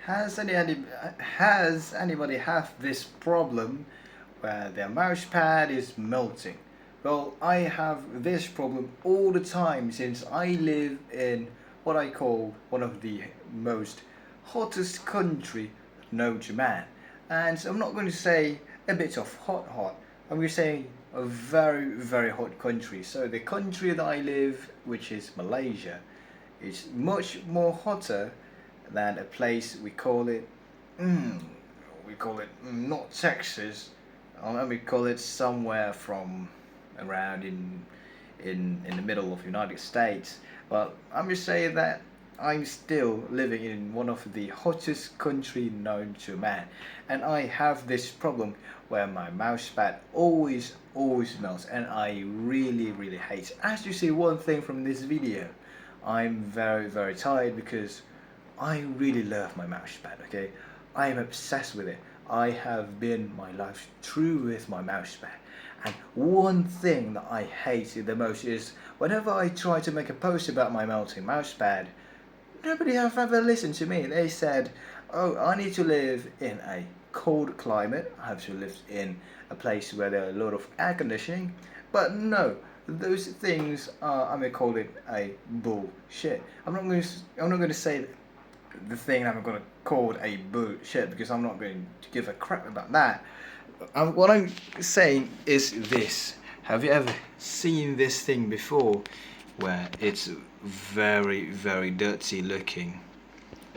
Has anybody have this problem where their mouse pad is melting? Well, I have this problem all the time since I live in what I call one of the most hottest country known to man. And I'm not going to say a bit of hot. I'm going to say a very hot country. So the country that I live, which is Malaysia, is much more hotter than a place we call it not Texas, we call it somewhere from around in the middle of United States. But I'm just saying that I'm still living in one of the hottest country known to man, and I have this problem where my mouse pad always melts, and I really hate it. As you see one thing from this video, I'm very tired because I really love my mouse pad, okay? I am obsessed with it. I have been my life through with my mouse pad. And one thing that I hate the most is whenever I try to make a post about my melting mouse pad, nobody have ever listened to me. They said, oh, I need to live in a cold climate. I have to live in a place where there are a lot of air conditioning. But no, those things are, I'm gonna call it a bullshit. I'm not going to say the thing I'm going to call it a bullshit because I'm not going to give a crap about that. What I'm saying is this: have you ever seen this thing before, where it's very dirty looking,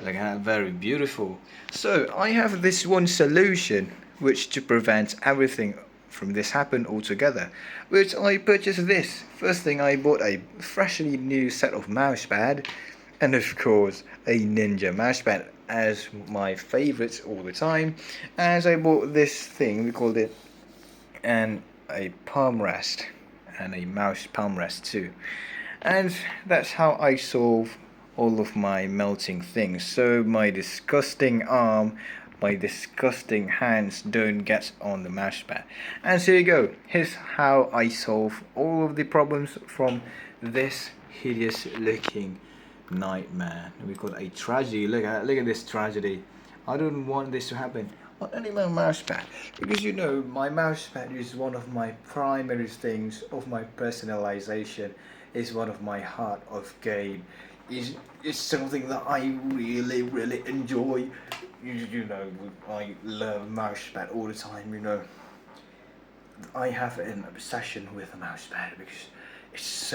like very beautiful? So I have this one solution which to prevent everything from this happen altogether, which I purchased this. First thing, I bought a freshly new set of mousepad, and of course a Ninja mousepad as my favorites all the time. As I bought this thing, we called it a palm rest, and a mouse palm rest too, and that's how I solve all of my melting things, so my disgusting arm, my disgusting hands don't get on the mouse pad. And so you go, here's how I solve all of the problems from this hideous looking nightmare. We call it a tragedy. Look at this tragedy. I don't want this to happen on any my mouse pad, because you know my mouse pad is one of my primary things of my personalization, is one of my heart of game, is something that I really enjoy. You know, I love mouse pad all the time. You know, I have an obsession with a mouse pad because it's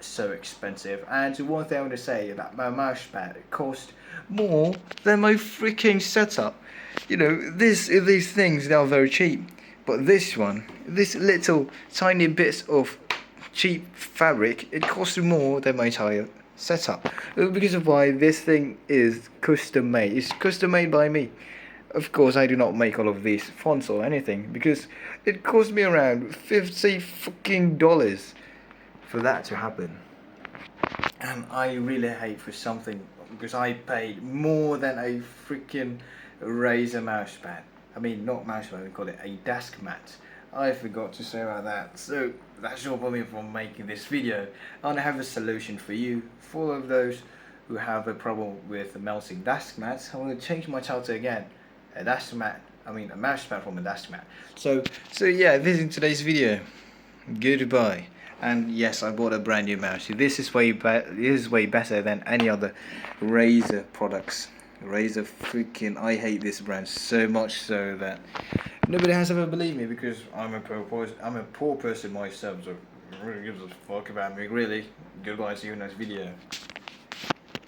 so expensive. And one thing I want to say about my mouse pad, it cost more than my freaking setup. You know, these things, they are very cheap, but this one, this little tiny bits of cheap fabric, it costs more than my entire setup, because of why this thing is custom made. It's custom made by me. Of course, I do not make all of these fonts or anything because it cost me around $50 fucking for that to happen. And I really hate for something, because I paid more than a freaking Razer mousepad. I mean, not mousepad, we call it a Deskmat. I forgot to say about that. So that's all for me for making this video. And I have a solution for you, for all of those who have a problem with melting Deskmats. I want to change my title again. A mousepad from a Deskmat. So yeah, this is today's video. Goodbye. And yes, I bought a brand new mouse. This is way better than any other Razer products. Razer freaking, I hate this brand so much so that nobody has ever believed me, because I'm a poor person myself, so it really gives a fuck about me, really. Goodbye, see you in the next video.